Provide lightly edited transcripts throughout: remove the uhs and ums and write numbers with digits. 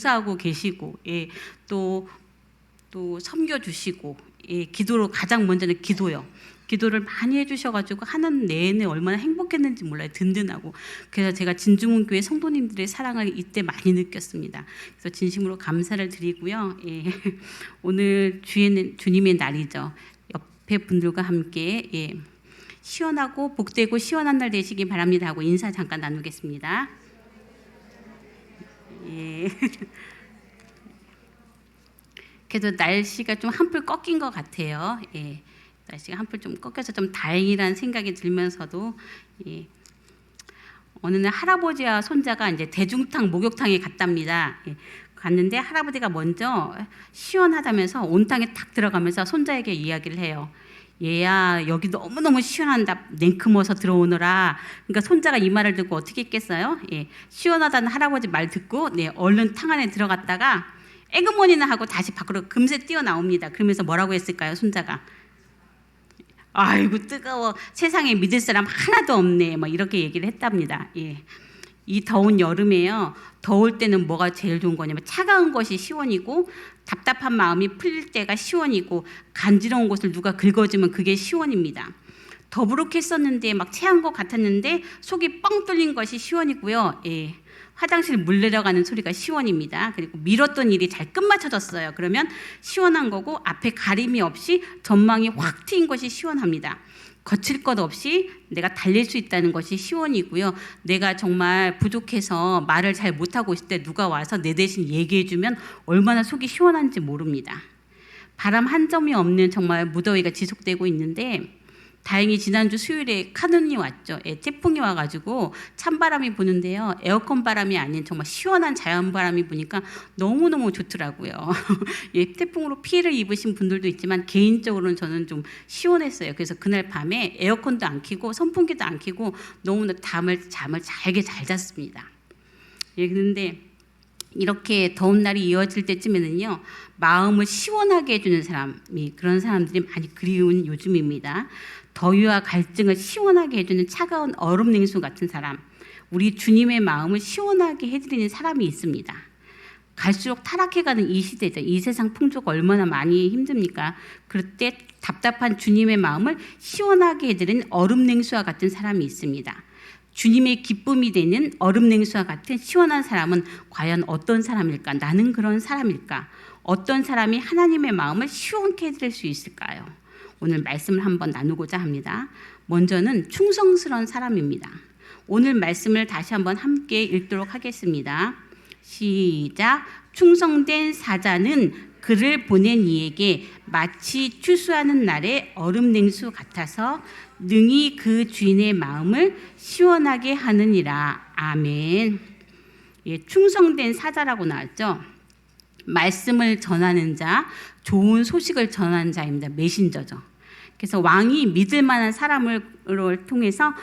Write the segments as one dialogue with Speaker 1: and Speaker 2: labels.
Speaker 1: 봉사하고 계시고, 예, 또 섬겨주시고, 예, 기도로 가장 먼저는 기도요. 기도를 많이 해주셔가지고 하는 내내 얼마나 행복했는지 몰라요. 든든하고. 그래서 제가 진중훈교회 성도님들의 사랑을 이때 많이 느꼈습니다. 그래서 진심으로 감사를 드리고요. 예, 오늘 주님의 날이죠. 옆에 분들과 함께 예, 시원하고 복되고 시원한 날 되시기 바랍니다 하고 인사 잠깐 나누겠습니다. 예. 그래도 날씨가 좀 한풀 꺾인 것 같아요. 예. 날씨가 한풀 좀 꺾여서 좀 다행이라는 생각이 들면서도 예. 어느 날 할아버지와 손자가 이제 대중탕 목욕탕에 갔답니다. 예. 갔는데 할아버지가 먼저 시원하다면서 온탕에 탁 들어가면서 손자에게 이야기를 해요. 얘야 여기 너무너무 시원한다. 냉큼어서 들어오너라. 그러니까 손자가 이 말을 듣고 어떻게 했겠어요? 예. 시원하다는 할아버지 말 듣고 네, 얼른 탕 안에 들어갔다가 에그머니나 하고 다시 밖으로 금세 뛰어나옵니다. 그러면서 뭐라고 했을까요? 손자가 아이고 뜨거워. 세상에 믿을 사람 하나도 없네. 뭐 이렇게 얘기를 했답니다. 예. 이 더운 여름에요. 더울 때는 뭐가 제일 좋은 거냐면 차가운 것이 시원이고 답답한 마음이 풀릴 때가 시원이고 간지러운 곳을 누가 긁어주면 그게 시원입니다. 더부룩했었는데 막 체한 것 같았는데 속이 뻥 뚫린 것이 시원이고요. 예. 화장실 물 내려가는 소리가 시원입니다. 그리고 미뤘던 일이 잘 끝마쳐졌어요. 그러면 시원한 거고 앞에 가림이 없이 전망이 확 트인 것이 시원합니다. 거칠 것 없이 내가 달릴 수 있다는 것이 시원이고요. 내가 정말 부족해서 말을 잘 못하고 있을 때 누가 와서 내 대신 얘기해주면 얼마나 속이 시원한지 모릅니다. 바람 한 점이 없는 정말 무더위가 지속되고 있는데 다행히 지난주 수요일에 카눈이 왔죠. 예, 태풍이 와가지고 찬바람이 부는데요. 에어컨 바람이 아닌 정말 시원한 자연바람이 부니까 너무너무 좋더라고요. 예, 태풍으로 피해를 입으신 분들도 있지만 개인적으로는 저는 좀 시원했어요. 그래서 그날 밤에 에어컨도 안 켜고 선풍기도 안 켜고 너무나 잠을 잘게 잘 잤습니다. 예, 그런데 이렇게 더운 날이 이어질 때쯤에는요. 마음을 시원하게 해주는 사람이 그런 사람들이 많이 그리운 요즘입니다. 더위와 갈증을 시원하게 해주는 차가운 얼음 냉수 같은 사람, 우리 주님의 마음을 시원하게 해드리는 사람이 있습니다. 갈수록 타락해가는 이 시대죠. 이 세상 풍조가 얼마나 많이 힘듭니까? 그럴 때 답답한 주님의 마음을 시원하게 해드리는 얼음 냉수와 같은 사람이 있습니다. 주님의 기쁨이 되는 얼음 냉수와 같은 시원한 사람은 과연 어떤 사람일까? 나는 그런 사람일까? 어떤 사람이 하나님의 마음을 시원케 해드릴 수 있을까요? 오늘 말씀을 한번 나누고자 합니다. 먼저는 충성스러운 사람입니다. 오늘 말씀을 다시 한번 함께 읽도록 하겠습니다. 시작. 충성된 사자는 그를 보낸 이에게 마치 추수하는 날의 얼음 냉수 같아서 능히 그 주인의 마음을 시원하게 하느니라. 아멘. 예, 충성된 사자라고 나왔죠. 말씀을 전하는 자, 좋은 소식을 전하는 자입니다. 메신저죠. 그래서 왕이 믿을 만한 사람을 통해서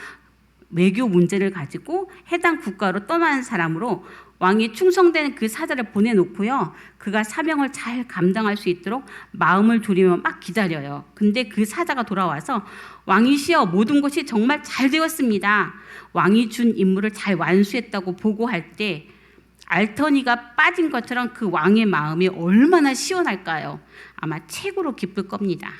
Speaker 1: 외교 문제를 가지고 해당 국가로 떠나는 사람으로 왕이 충성되는 그 사자를 보내놓고요. 그가 사명을 잘 감당할 수 있도록 마음을 졸이며 막 기다려요. 근데 그 사자가 돌아와서 왕이시여 모든 것이 정말 잘 되었습니다. 왕이 준 임무를 잘 완수했다고 보고할 때 알터니가 빠진 것처럼 그 왕의 마음이 얼마나 시원할까요? 아마 최고로 기쁠 겁니다.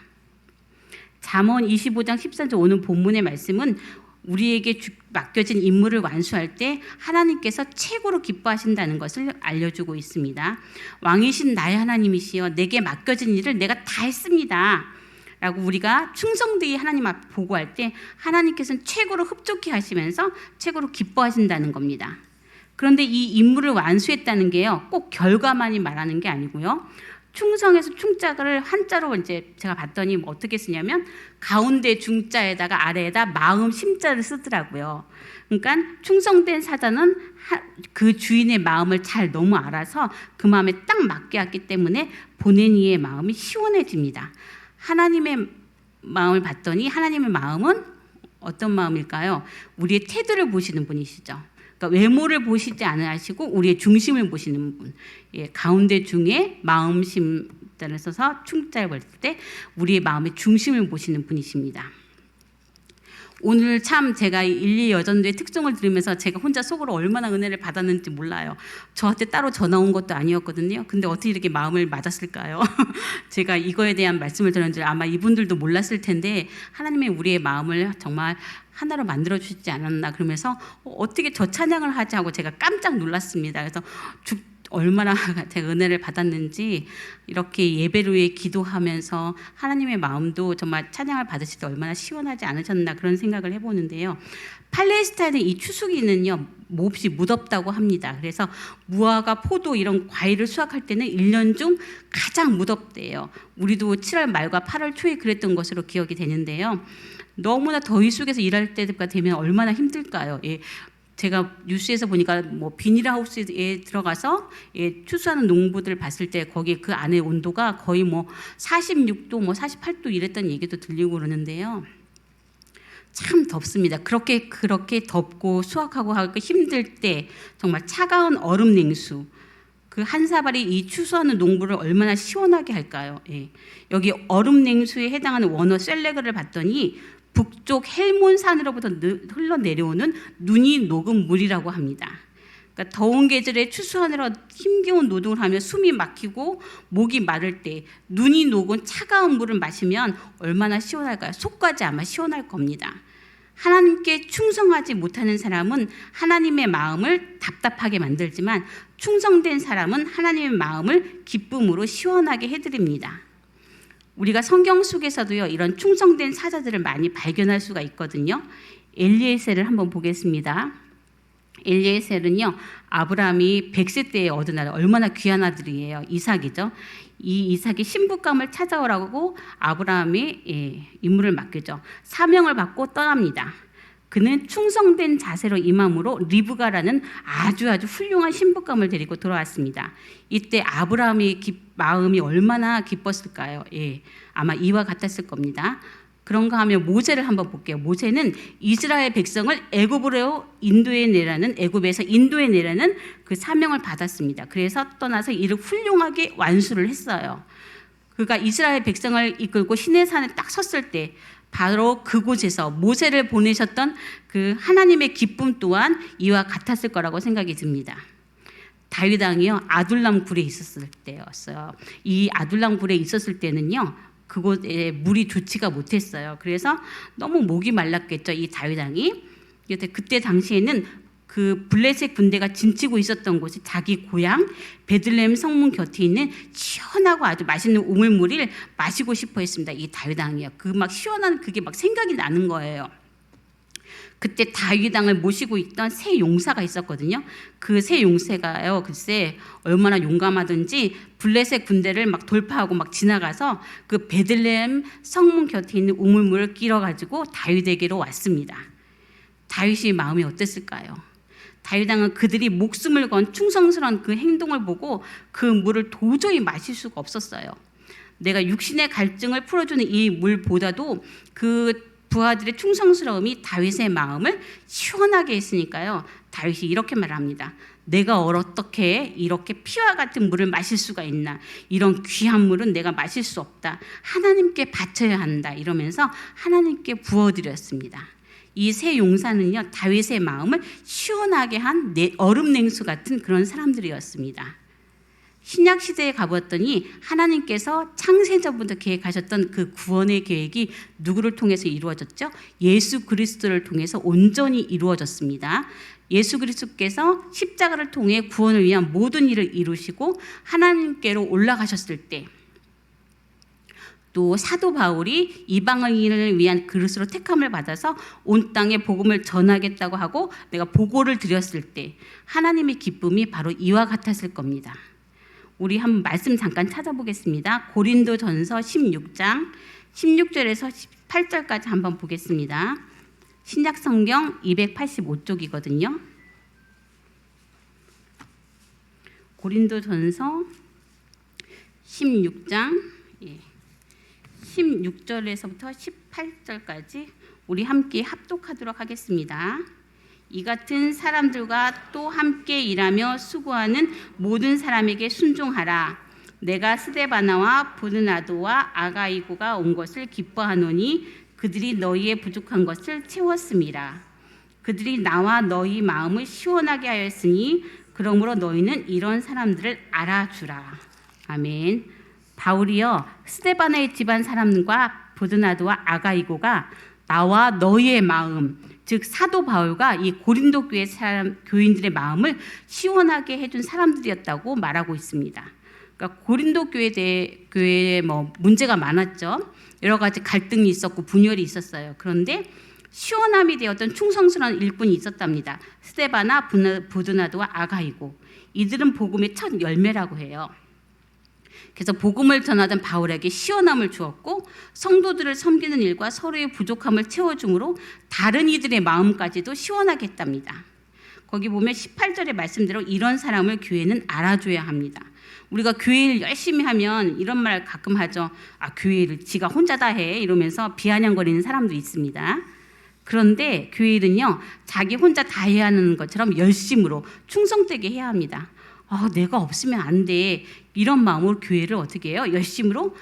Speaker 1: 잠언 25장 14절 오늘 본문의 말씀은 우리에게 맡겨진 임무를 완수할 때 하나님께서 최고로 기뻐하신다는 것을 알려주고 있습니다. 왕이신 나의 하나님이시여 내게 맡겨진 일을 내가 다 했습니다. 라고 우리가 충성되이 하나님 앞에 보고할 때 하나님께서는 최고로 흡족해 하시면서 최고로 기뻐하신다는 겁니다. 그런데 이 임무를 완수했다는 게요, 꼭 결과만이 말하는 게 아니고요. 충성에서 충자를 한자로 이제 제가 봤더니 뭐 어떻게 쓰냐면 가운데 중자에다가 아래에다 마음 심자를 쓰더라고요. 그러니까 충성된 사자는 그 주인의 마음을 잘 너무 알아서 그 마음에 딱 맞게 했기 때문에 보낸 이의 마음이 시원해집니다. 하나님의 마음을 봤더니 하나님의 마음은 어떤 마음일까요? 우리의 태도를 보시는 분이시죠. 그러니까 외모를 보시지 않으시고 우리의 중심을 보시는 분. 예, 가운데 중에 마음심자를 써서 충자를 볼 때 우리의 마음의 중심을 보시는 분이십니다. 오늘 참 제가 일리 여전도의 특종을 들으면서 제가 혼자 속으로 얼마나 은혜를 받았는지 몰라요. 저한테 따로 전화 온 것도 아니었거든요. 근데 어떻게 이렇게 마음을 맞았을까요? 제가 이거에 대한 말씀을 드린 줄 아마 이분들도 몰랐을 텐데 하나님의 우리의 마음을 정말 하나로 만들어 주시지 않았나 그러면서 어떻게 저 찬양을 하지 하고 제가 깜짝 놀랐습니다. 그래서 얼마나 제가 은혜를 받았는지 이렇게 예배를 위해 기도하면서 하나님의 마음도 정말 찬양을 받으실 때 얼마나 시원하지 않으셨나 그런 생각을 해보는데요. 팔레스타인의 이 추수기는요 몹시 무덥다고 합니다. 그래서 무화과, 포도 이런 과일을 수확할 때는 1년 중 가장 무덥대요. 우리도 7월 말과 8월 초에 그랬던 것으로 기억이 되는데요. 너무나 더위 속에서 일할 때가 되면 얼마나 힘들까요? 예. 제가 뉴스에서 보니까 뭐 비닐하우스에 들어가서 추수하는 농부들 봤을 때 거기 그 안에 온도가 거의 뭐 46도, 뭐 48도 이랬던 얘기도 들리고 그러는데요. 참 덥습니다. 그렇게 덥고 수확하고 하기 힘들 때 정말 차가운 얼음 냉수 그 한 사발이 이 추수하는 농부를 얼마나 시원하게 할까요? 예. 여기 얼음 냉수에 해당하는 원어 셀레그를 봤더니 북쪽 헬몬산으로부터 흘러내려오는 눈이 녹은 물이라고 합니다. 그러니까 더운 계절에 추수하느라 힘겨운 노동을 하며 숨이 막히고 목이 마를 때 눈이 녹은 차가운 물을 마시면 얼마나 시원할까요? 속까지 아마 시원할 겁니다. 하나님께 충성하지 못하는 사람은 하나님의 마음을 답답하게 만들지만 충성된 사람은 하나님의 마음을 기쁨으로 시원하게 해드립니다. 우리가 성경 속에서도요 이런 충성된 사자들을 많이 발견할 수가 있거든요. 엘리에셀을 한번 보겠습니다. 엘리에셀은요 아브라함이 100세 때에 얻은 아들, 얼마나 귀한 아들이에요. 이삭이죠. 이 이삭이 신부감을 찾아오라고 아브라함이 임무를 맡기죠. 사명을 받고 떠납니다. 그는 충성된 자세로 임함으로 리브가라는 아주 훌륭한 신부감을 데리고 돌아왔습니다. 이때 아브라함의 마음이 얼마나 기뻤을까요? 예, 아마 이와 같았을 겁니다. 그런가 하면 모세를 한번 볼게요. 모세는 이스라엘 백성을 애굽에서 인도에 내라는 그 사명을 받았습니다. 그래서 떠나서 이를 훌륭하게 완수를 했어요. 그가 이스라엘 백성을 이끌고 시내산에 딱 섰을 때 바로 그곳에서 모세를 보내셨던 그 하나님의 기쁨 또한 이와 같았을 거라고 생각이 듭니다. 다윗 왕이요 아둘람 굴에 있었을 때였어요. 이 아둘람 굴에 있었을 때는요 그곳에 물이 좋지가 못했어요. 그래서 너무 목이 말랐겠죠 이 다윗 왕이. 그때 당시에는 그 블레셋 군대가 진치고 있었던 곳이 자기 고향 베들레헴 성문 곁에 있는 시원하고 아주 맛있는 우물물을 마시고 싶어 했습니다. 이 다윗 왕이요. 그 막 시원한 그게 막 생각이 나는 거예요. 그때 다윗 왕을 모시고 있던 새 용사가 있었거든요. 그 새 용사가요, 글쎄 얼마나 용감하든지 블레셋 군대를 막 돌파하고 막 지나가서 그 베들레헴 성문 곁에 있는 우물물을 끼러가지고 다윗에게로 왔습니다. 다윗의 마음이 어땠을까요? 다윗 왕은 그들이 목숨을 건 충성스러운 그 행동을 보고 그 물을 도저히 마실 수가 없었어요. 내가 육신의 갈증을 풀어주는 이 물보다도 그 부하들의 충성스러움이 다윗의 마음을 시원하게 했으니까요. 다윗이 이렇게 말합니다. 내가 어떻게 이렇게 피와 같은 물을 마실 수가 있나. 이런 귀한 물은 내가 마실 수 없다. 하나님께 바쳐야 한다. 이러면서 하나님께 부어드렸습니다. 이 새 용사는요 다윗의 마음을 시원하게 한 얼음 냉수 같은 그런 사람들이었습니다. 신약 시대에 가보았더니 하나님께서 창세전부터 계획하셨던 그 구원의 계획이 누구를 통해서 이루어졌죠? 예수 그리스도를 통해서 온전히 이루어졌습니다. 예수 그리스도께서 십자가를 통해 구원을 위한 모든 일을 이루시고 하나님께로 올라가셨을 때 또 사도 바울이 이방인을 위한 그릇으로 택함을 받아서 온 땅에 복음을 전하겠다고 하고 내가 보고를 드렸을 때 하나님의 기쁨이 바로 이와 같았을 겁니다. 우리 한번 말씀 잠깐 찾아보겠습니다. 고린도전서 16장 16절에서 18절까지 한번 보겠습니다. 신약 성경 285쪽이거든요. 고린도전서 16장 16절에서부터 18절까지 우리 함께 합독하도록 하겠습니다. 이 같은 사람들과 또 함께 일하며 수고하는 모든 사람에게 순종하라. 내가 스데바나와 브르나도와 아가이고가 온 것을 기뻐하노니 그들이 너희의 부족한 것을 채웠음이라. 그들이 나와 너희 마음을 시원하게 하였으니 그러므로 너희는 이런 사람들을 알아주라. 아멘. 바울이요 스데바나의 집안 사람과 부드나도와 아가이고가 나와 너희의 마음, 즉 사도 바울과 이 고린도 교회 교인들의 마음을 시원하게 해준 사람들이었다고 말하고 있습니다. 그러니까 고린도 교회에 뭐 문제가 많았죠. 여러 가지 갈등이 있었고 분열이 있었어요. 그런데 시원함이 되었던 충성스러운 일꾼이 있었답니다. 스데바나, 부드나도와 아가이고. 이들은 복음의 첫 열매라고 해요. 그래서 복음을 전하던 바울에게 시원함을 주었고 성도들을 섬기는 일과 서로의 부족함을 채워줌으로 다른 이들의 마음까지도 시원하게 했답니다. 거기 보면 18절의 말씀대로 이런 사람을 교회는 알아줘야 합니다. 우리가 교회를 열심히 하면 이런 말 가끔 하죠. 교회를 지가 혼자 다 해 이러면서 비아냥거리는 사람도 있습니다. 그런데 교회는요 자기 혼자 다 해야 하는 것처럼 열심으로 충성되게 해야 합니다. 내가 없으면 안 돼. 이런 마음으로 교회를 어떻게 해요? 열심으로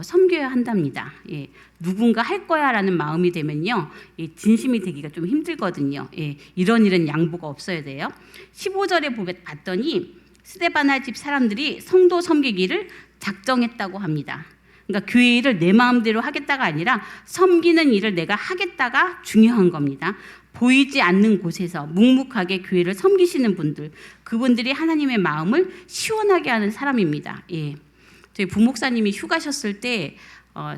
Speaker 1: 섬겨야 한답니다. 예, 누군가 할 거야 라는 마음이 되면요 진심이 되기가 좀 힘들거든요. 예, 이런 양보가 없어야 돼요. 15절에 봤더니 스데바나 집 사람들이 성도 섬기기를 작정했다고 합니다. 그러니까 교회 일을 내 마음대로 하겠다가 아니라 섬기는 일을 내가 하겠다가 중요한 겁니다. 보이지 않는 곳에서 묵묵하게 교회를 섬기시는 분들, 그분들이 하나님의 마음을 시원하게 하는 사람입니다. 예. 저희 부목사님이 휴가셨을 때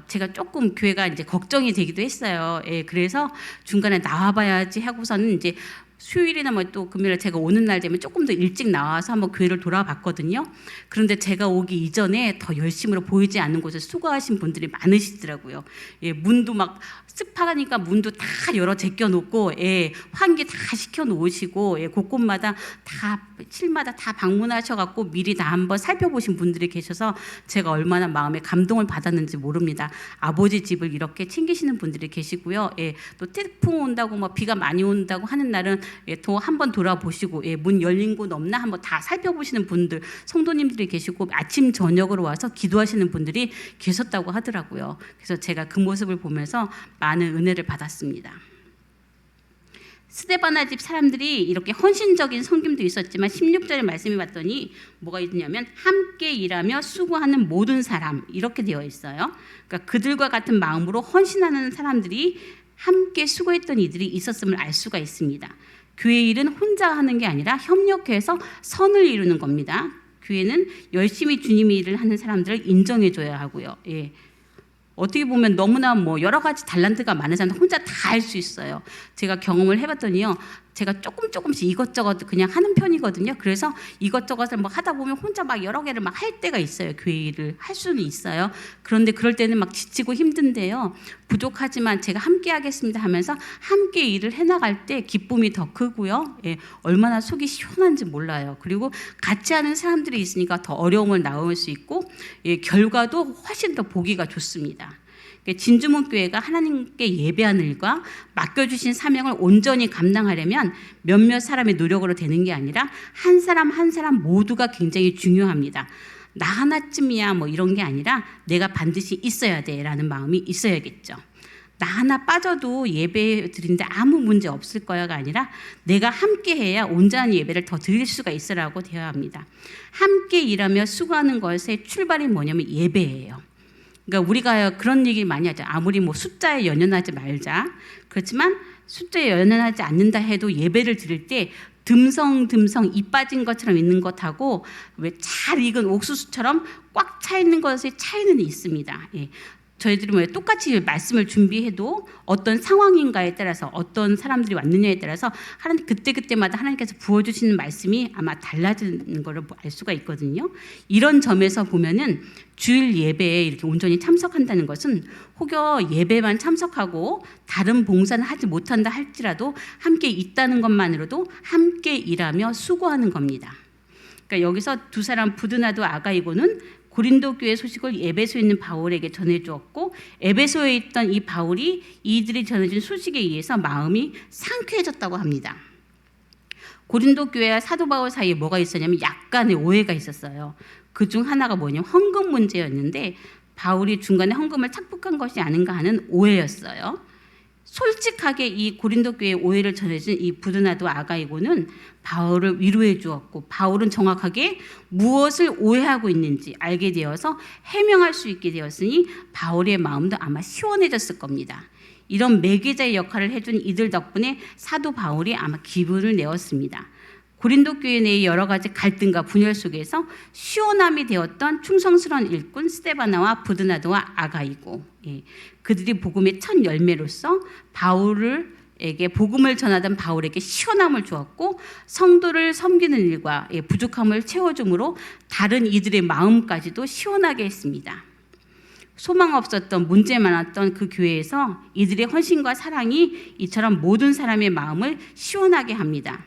Speaker 1: 제가 조금 교회가 이제 걱정이 되기도 했어요. 예. 그래서 중간에 나와봐야지 하고서는 이제 수요일이나 뭐 또 금요일에 제가 오는 날 되면 조금 더 일찍 나와서 한번 교회를 돌아봤거든요. 그런데 제가 오기 이전에 더 열심으로 보이지 않는 곳에 수고하신 분들이 많으시더라고요. 예, 문도 막 습하니까 문도 다 열어 제껴 놓고, 예, 환기 다 시켜 놓으시고, 예, 곳곳마다 다 실마다 다 방문하셔갖고 미리 다 한번 살펴보신 분들이 계셔서 제가 얼마나 마음에 감동을 받았는지 모릅니다. 아버지 집을 이렇게 챙기시는 분들이 계시고요. 예, 또 태풍 온다고 뭐 비가 많이 온다고 하는 날은 예, 또 한번 돌아보시고, 예, 문 열린 곳 없나 한번 다 살펴보시는 분들, 성도님들이 계시고 아침 저녁으로 와서 기도하시는 분들이 계셨다고 하더라고요. 그래서 제가 그 모습을 보면서 많은 은혜를 받았습니다. 스데바나 집 사람들이 이렇게 헌신적인 섬김도 있었지만 16절의 말씀이 봤더니 뭐가 있냐면 함께 일하며 수고하는 모든 사람 이렇게 되어 있어요. 그러니까 그들과 같은 마음으로 헌신하는 사람들이 함께 수고했던 이들이 있었음을 알 수가 있습니다. 교회 일은 혼자 하는 게 아니라 협력해서 선을 이루는 겁니다. 교회는 열심히 주님의 일을 하는 사람들을 인정해줘야 하고요. 예. 어떻게 보면 너무나 뭐 여러 가지 달란트가 많은 사람 혼자 다 할 수 있어요. 제가 경험을 해봤더니요. 제가 조금씩 이것저것 그냥 하는 편이거든요. 그래서 이것저것을 막 하다 보면 혼자 막 여러 개를 막 할 때가 있어요. 교회 일을 할 수는 있어요. 그런데 그럴 때는 막 지치고 힘든데요. 부족하지만 제가 함께 하겠습니다 하면서 함께 일을 해나갈 때 기쁨이 더 크고요. 예, 얼마나 속이 시원한지 몰라요. 그리고 같이 하는 사람들이 있으니까 더 어려움을 나올 수 있고 예, 결과도 훨씬 더 보기가 좋습니다. 진주문 교회가 하나님께 예배하는 일과 맡겨주신 사명을 온전히 감당하려면 몇몇 사람의 노력으로 되는 게 아니라 한 사람 한 사람 모두가 굉장히 중요합니다. 나 하나쯤이야 뭐 이런 게 아니라 내가 반드시 있어야 돼라는 마음이 있어야겠죠. 나 하나 빠져도 예배 드리는데 아무 문제 없을 거야가 아니라 내가 함께 해야 온전한 예배를 더 드릴 수가 있으라고 되어야 합니다. 함께 일하며 수고하는 것의 출발이 뭐냐면 예배예요. 그러니까 우리가 그런 얘기 많이 하죠. 아무리 뭐 숫자에 연연하지 말자. 그렇지만 숫자에 연연하지 않는다 해도 예배를 드릴 때 듬성듬성 이 빠진 것처럼 있는 것하고 왜 잘 익은 옥수수처럼 꽉 차 있는 것의 차이는 있습니다. 예. 저희들이 뭐 똑같이 말씀을 준비해도 어떤 상황인가에 따라서 어떤 사람들이 왔느냐에 따라서 하나님 그때마다 하나님께서 부어주시는 말씀이 아마 달라지는 걸 알 수가 있거든요. 이런 점에서 보면은 주일 예배에 이렇게 온전히 참석한다는 것은 혹여 예배만 참석하고 다른 봉사는 하지 못한다 할지라도 함께 있다는 것만으로도 함께 일하며 수고하는 겁니다. 그러니까 여기서 두 사람 부드나도 아가이고는 고린도 교회 소식을 에베소에 있는 바울에게 전해주었고 에베소에 있던 이 바울이 이들이 전해준 소식에 의해서 마음이 상쾌해졌다고 합니다. 고린도 교회와 사도 바울 사이에 뭐가 있었냐면 약간의 오해가 있었어요. 그중 하나가 뭐냐면 헌금 문제였는데 바울이 중간에 헌금을 착복한 것이 아닌가 하는 오해였어요. 솔직하게 이 고린도 교회의 오해를 전해준 이 부드나도 아가이고는 바울을 위로해 주었고, 바울은 정확하게 무엇을 오해하고 있는지 알게 되어서 해명할 수 있게 되었으니 바울의 마음도 아마 시원해졌을 겁니다. 이런 매개자의 역할을 해준 이들 덕분에 사도 바울이 아마 기분을 내었습니다. 고린도 교회 내의 여러 가지 갈등과 분열 속에서 시원함이 되었던 충성스러운 일꾼 스데바나와 부드나도와 아가이고, 그들이 복음의 첫 열매로서 바울에게 복음을 전하던 바울에게 시원함을 주었고, 성도를 섬기는 일과 부족함을 채워줌으로 다른 이들의 마음까지도 시원하게 했습니다. 소망 없었던, 문제 많았던 그 교회에서 이들의 헌신과 사랑이 이처럼 모든 사람의 마음을 시원하게 합니다.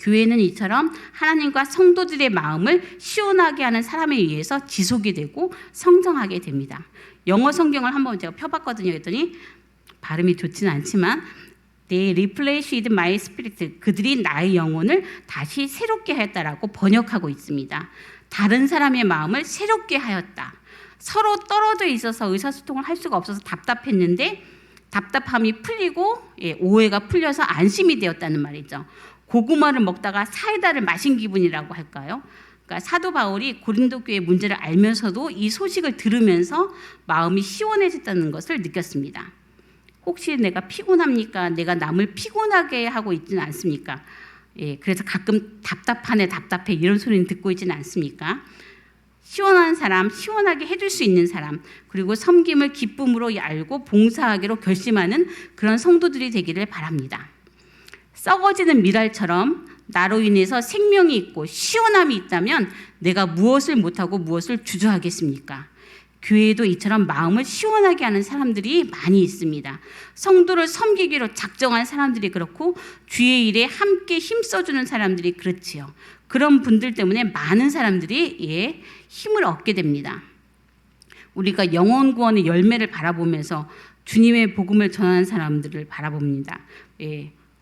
Speaker 1: 교회는 이처럼 하나님과 성도들의 마음을 시원하게 하는 사람에 의해서 지속이 되고 성장하게 됩니다. 영어 성경을 한번 제가 펴봤거든요. 그랬더니 발음이 좋지는 않지만 They replenished my spirit. 그들이 나의 영혼을 다시 새롭게 하였다라고 번역하고 있습니다. 다른 사람의 마음을 새롭게 하였다. 서로 떨어져 있어서 의사소통을 할 수가 없어서 답답했는데 답답함이 풀리고 오해가 풀려서 안심이 되었다는 말이죠. 고구마를 먹다가 사이다를 마신 기분이라고 할까요? 그러니까 사도 바울이 고린도 교회의 문제를 알면서도 이 소식을 들으면서 마음이 시원해졌다는 것을 느꼈습니다. 혹시 내가 피곤합니까? 내가 남을 피곤하게 하고 있지는 않습니까? 그래서 가끔 답답하네, 답답해 이런 소리는 듣고 있지는 않습니까? 시원한 사람, 시원하게 해줄 수 있는 사람, 그리고 섬김을 기쁨으로 알고 봉사하기로 결심하는 그런 성도들이 되기를 바랍니다. 썩어지는 미랄처럼 나로 인해서 생명이 있고 시원함이 있다면 내가 무엇을 못하고 무엇을 주저하겠습니까? 교회에도 이처럼 마음을 시원하게 하는 사람들이 많이 있습니다. 성도를 섬기기로 작정한 사람들이 그렇고 주의 일에 함께 힘써주는 사람들이 그렇지요. 그런 분들 때문에 많은 사람들이 힘을 얻게 됩니다. 우리가 영혼 구원의 열매를 바라보면서 주님의 복음을 전하는 사람들을 바라봅니다.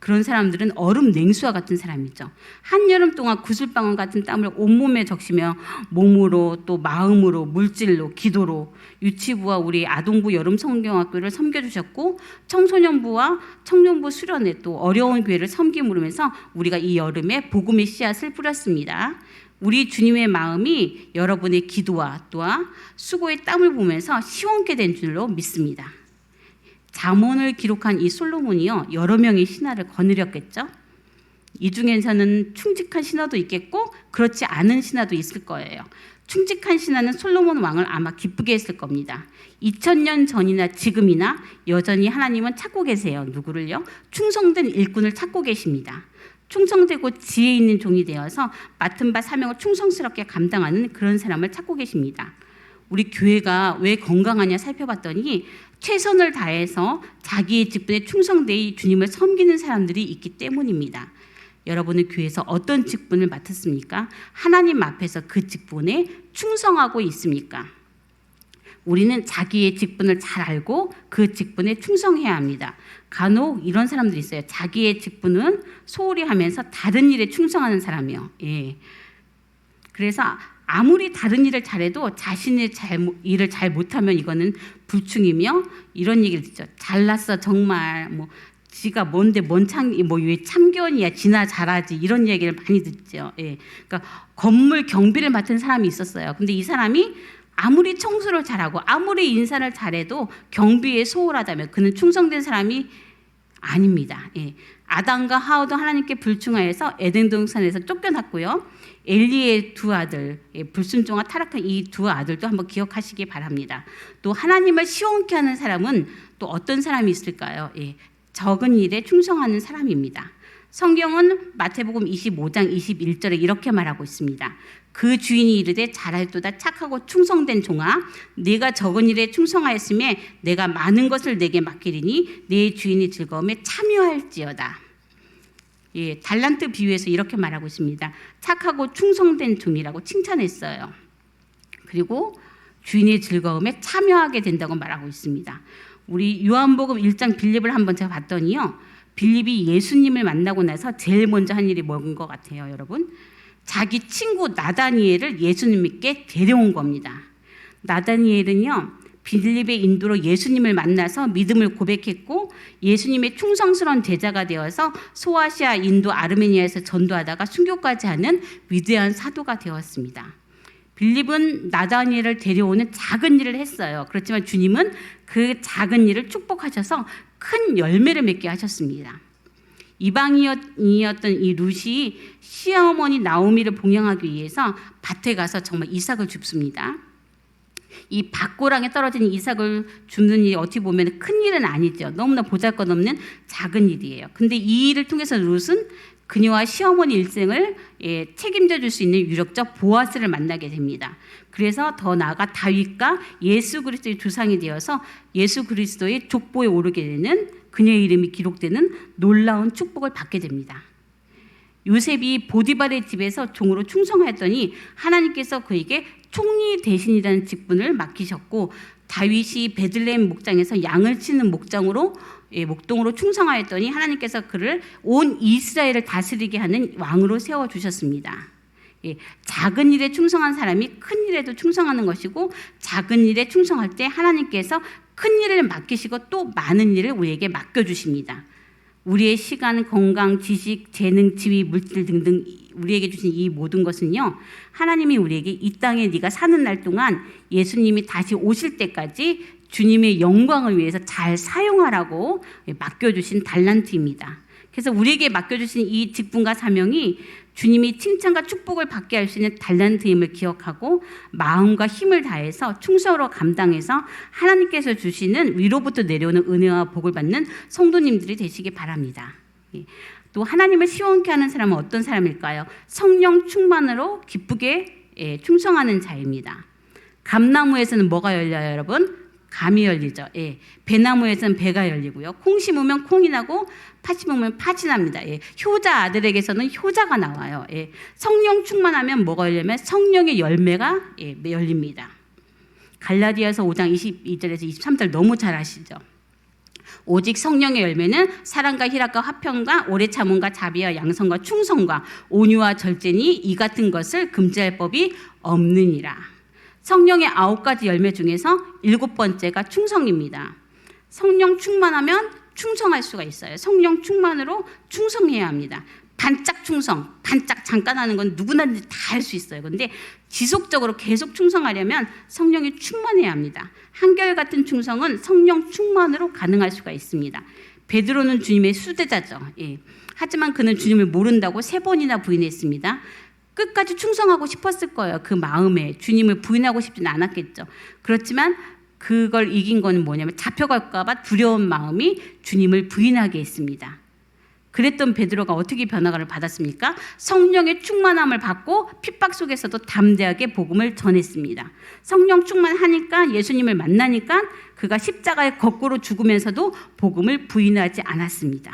Speaker 1: 그런 사람들은 얼음 냉수와 같은 사람이죠. 한여름 동안 구슬방울 같은 땀을 온몸에 적시며 몸으로 또 마음으로 물질로 기도로 유치부와 우리 아동부 여름 성경학교를 섬겨주셨고 청소년부와 청년부 수련회 또 어려운 교회를 섬김으로 해서 우리가 이 여름에 복음의 씨앗을 뿌렸습니다. 우리 주님의 마음이 여러분의 기도와 또한 수고의 땀을 보면서 시원케 된 줄로 믿습니다. 잠언을 기록한 이 솔로몬이요 여러 명의 신하를 거느렸겠죠. 이 중에서는 충직한 신하도 있겠고 그렇지 않은 신하도 있을 거예요. 충직한 신하는 솔로몬 왕을 아마 기쁘게 했을 겁니다. 2000년 전이나 지금이나 여전히 하나님은 찾고 계세요. 누구를요? 충성된 일꾼을 찾고 계십니다. 충성되고 지혜 있는 종이 되어서 맡은 바 사명을 충성스럽게 감당하는 그런 사람을 찾고 계십니다. 우리 교회가 왜 건강하냐 살펴봤더니 최선을 다해서 자기의 직분에 충성되이 주님을 섬기는 사람들이 있기 때문입니다. 여러분은 교회에서 어떤 직분을 맡았습니까? 하나님 앞에서 그 직분에 충성하고 있습니까? 우리는 자기의 직분을 잘 알고 그 직분에 충성해야 합니다. 간혹 이런 사람들이 있어요. 자기의 직분은 소홀히 하면서 다른 일에 충성하는 사람이요. 그래서 아무리 다른 일을 잘해도 자신의 일을 잘 못하면 이거는 불충이며 이런 얘기를 듣죠. 잘났어 정말 지가 뭔데 왜 참견이야 지나 잘하지 이런 얘기를 많이 듣죠. 그러니까 건물 경비를 맡은 사람이 있었어요. 근데 이 사람이 아무리 청소를 잘하고 아무리 인사를 잘해도 경비에 소홀하다면 그는 충성된 사람이 아닙니다. 아담과 하와도 하나님께 불충하여서 에덴 동산에서 쫓겨났고요. 엘리의 두 아들, 불순종과 타락한 이 두 아들도 한번 기억하시기 바랍니다. 또 하나님을 시원케 하는 사람은 또 어떤 사람이 있을까요? 적은 일에 충성하는 사람입니다. 성경은 마태복음 25장 21절에 이렇게 말하고 있습니다. 그 주인이 이르되 잘하였도다 착하고 충성된 종아 네가 적은 일에 충성하였음에 내가 많은 것을 내게 맡기리니 네 주인이 즐거움에 참여할지어다. 달란트 비유에서 이렇게 말하고 있습니다. 착하고 충성된 종이라고 칭찬했어요. 그리고 주인의 즐거움에 참여하게 된다고 말하고 있습니다. 우리 요한복음 1장 빌립을 한번 제가 봤더니요. 빌립이 예수님을 만나고 나서 제일 먼저 한 일이 뭔 것 같아요, 여러분? 자기 친구 나다니엘을 예수님께 데려온 겁니다. 나다니엘은요, 빌립의 인도로 예수님을 만나서 믿음을 고백했고 예수님의 충성스러운 제자가 되어서 소아시아, 인도, 아르메니아에서 전도하다가 순교까지 하는 위대한 사도가 되었습니다. 빌립은 나다니엘을 데려오는 작은 일을 했어요. 그렇지만 주님은 그 작은 일을 축복하셔서 큰 열매를 맺게 하셨습니다. 이방인이었던 이 룻이 시어머니 나오미를 봉양하기 위해서 밭에 가서 정말 이삭을 줍습니다. 이 밭고랑에 떨어진 이삭을 줍는 일이 어떻게 보면 큰 일은 아니죠. 너무나 보잘것없는 작은 일이에요. 근데 이 일을 통해서 룻은 그녀와 시어머니 일생을 책임져 줄 수 있는 유력적 보아스를 만나게 됩니다. 그래서 더 나아가 다윗과 예수 그리스도의 조상이 되어서 예수 그리스도의 족보에 오르게 되는 그녀의 이름이 기록되는 놀라운 축복을 받게 됩니다. 요셉이 보디발의 집에서 종으로 충성하였더니 하나님께서 그에게 총리 대신이라는 직분을 맡기셨고 다윗이 베들레헴 목장에서 양을 치는 목동으로 충성하였더니 하나님께서 그를 온 이스라엘을 다스리게 하는 왕으로 세워주셨습니다. 작은 일에 충성한 사람이 큰 일에도 충성하는 것이고 작은 일에 충성할 때 하나님께서 큰 일을 맡기시고 또 많은 일을 우리에게 맡겨주십니다. 우리의 시간, 건강, 지식, 재능, 지위, 물질 등등 우리에게 주신 이 모든 것은요, 하나님이 우리에게 이 땅에 네가 사는 날 동안 예수님이 다시 오실 때까지 주님의 영광을 위해서 잘 사용하라고 맡겨주신 달란트입니다. 그래서 우리에게 맡겨주신 이 직분과 사명이 주님이 칭찬과 축복을 받게 할 수 있는 달란트임을 기억하고 마음과 힘을 다해서 충성으로 감당해서 하나님께서 주시는 위로부터 내려오는 은혜와 복을 받는 성도님들이 되시기 바랍니다. 또 하나님을 시원케 하는 사람은 어떤 사람일까요? 성령 충만으로 기쁘게 충성하는 자입니다. 감나무에서는 뭐가 열려요, 여러분? 감이 열리죠. 배나무에서는 배가 열리고요. 콩 심으면 콩이 나고 팥 심으면 팥이 납니다. 효자 아들에게서는 효자가 나와요. 성령 충만하면 뭐가 열리면 성령의 열매가 열립니다. 갈라디아서 5장 22절에서 23절 너무 잘 아시죠? 오직 성령의 열매는 사랑과 희락과 화평과 오래 참음과 자비와 양선과 충성과 온유와 절제니 이 같은 것을 금지할 법이 없느니라. 성령의 9가지 열매 중에서 7번째가 충성입니다. 성령 충만하면 충성할 수가 있어요. 성령 충만으로 충성해야 합니다. 반짝 충성, 반짝 잠깐 하는 건 누구나 다 할 수 있어요. 그런데 지속적으로 계속 충성하려면 성령이 충만해야 합니다. 한결같은 충성은 성령 충만으로 가능할 수가 있습니다. 베드로는 주님의 수제자죠. 하지만 그는 주님을 모른다고 3번이나 부인했습니다. 끝까지 충성하고 싶었을 거예요. 그 마음에 주님을 부인하고 싶지는 않았겠죠. 그렇지만 그걸 이긴 건 뭐냐면 잡혀갈까 봐 두려운 마음이 주님을 부인하게 했습니다. 그랬던 베드로가 어떻게 변화를 받았습니까? 성령의 충만함을 받고 핍박 속에서도 담대하게 복음을 전했습니다. 성령 충만하니까 예수님을 만나니까 그가 십자가에 거꾸로 죽으면서도 복음을 부인하지 않았습니다.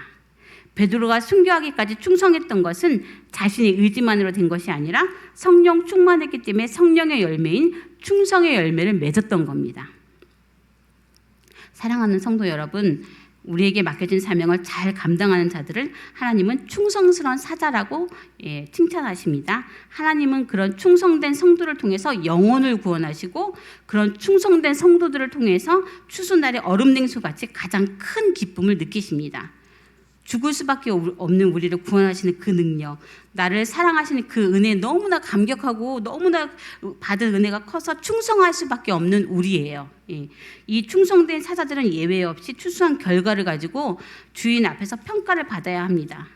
Speaker 1: 베드로가 순교하기까지 충성했던 것은 자신의 의지만으로 된 것이 아니라 성령 충만했기 때문에 성령의 열매인 충성의 열매를 맺었던 겁니다. 사랑하는 성도 여러분, 우리에게 맡겨진 사명을 잘 감당하는 자들을 하나님은 충성스러운 사자라고 칭찬하십니다. 하나님은 그런 충성된 성도를 통해서 영혼을 구원하시고 그런 충성된 성도들을 통해서 추수날의 얼음냉수같이 가장 큰 기쁨을 느끼십니다. 죽을 수밖에 없는 우리를 구원하시는 그 능력, 나를 사랑하시는 그 은혜에 너무나 감격하고 너무나 받은 은혜가 커서 충성할 수밖에 없는 우리예요. 이 충성된 사자들은 예외 없이 추수한 결과를 가지고 주인 앞에서 평가를 받아야 합니다.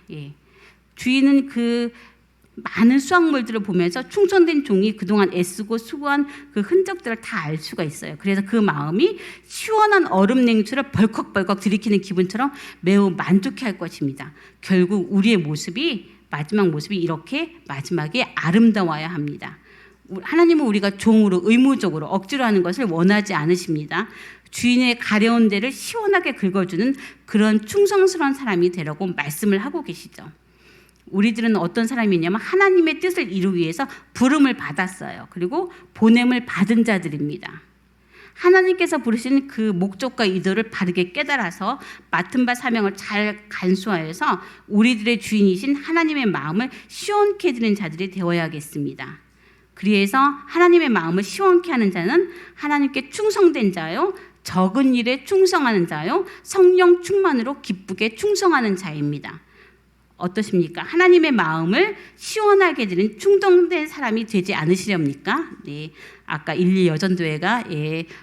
Speaker 1: 주인은 그 많은 수확물들을 보면서 충성된 종이 그동안 애쓰고 수고한 그 흔적들을 다 알 수가 있어요. 그래서 그 마음이 시원한 얼음 냉수를 벌컥벌컥 들이키는 기분처럼 매우 만족해 할 것입니다. 결국 우리의 모습이 마지막 모습이 이렇게 마지막에 아름다워야 합니다. 하나님은 우리가 종으로 의무적으로 억지로 하는 것을 원하지 않으십니다. 주인의 가려운 데를 시원하게 긁어주는 그런 충성스러운 사람이 되라고 말씀을 하고 계시죠. 우리들은 어떤 사람이냐면 하나님의 뜻을 이루기 위해서 부름을 받았어요. 그리고 보냄을 받은 자들입니다. 하나님께서 부르신 그 목적과 의도를 바르게 깨달아서 맡은 바 사명을 잘 간수하여서 우리들의 주인이신 하나님의 마음을 시원케 해드리는 자들이 되어야겠습니다. 그래서 하나님의 마음을 시원케 하는 자는 하나님께 충성된 자요, 적은 일에 충성하는 자요, 성령 충만으로 기쁘게 충성하는 자입니다. 어떠십니까? 하나님의 마음을 시원하게 해드리는 충성된 사람이 되지 않으시렵니까? 네, 아까 1, 2 여전도회가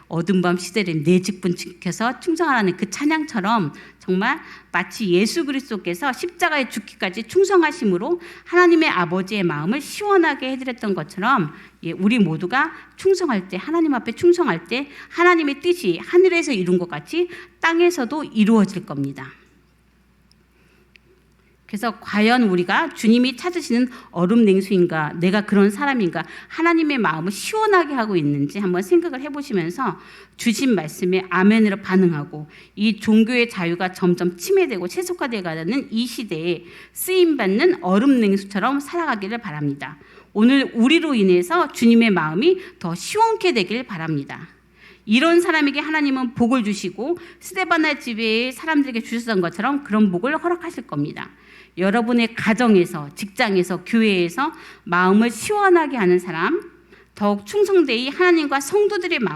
Speaker 1: 어둠 밤 시대를 내 직분 지켜서 충성하라는 그 찬양처럼 정말 마치 예수 그리스도께서 십자가에 죽기까지 충성하심으로 하나님의 아버지의 마음을 시원하게 해드렸던 것처럼 우리 모두가 충성할 때, 하나님 앞에 충성할 때 하나님의 뜻이 하늘에서 이룬 것 같이 땅에서도 이루어질 겁니다. 그래서 과연 우리가 주님이 찾으시는 얼음 냉수인가, 내가 그런 사람인가, 하나님의 마음을 시원하게 하고 있는지 한번 생각을 해보시면서 주신 말씀에 아멘으로 반응하고 이 종교의 자유가 점점 침해되고 세속화되어가는 이 시대에 쓰임받는 얼음 냉수처럼 살아가기를 바랍니다. 오늘 우리로 인해서 주님의 마음이 더 시원케 되길 바랍니다. 이런 사람에게 하나님은 복을 주시고 스데바나 집의 사람들에게 주셨던 것처럼 그런 복을 허락하실 겁니다. 여러분의 가정에서, 직장에서, 교회에서 마음을 시원하게 하는 사람, 더욱 충성되이 하나님과 성도들의 마음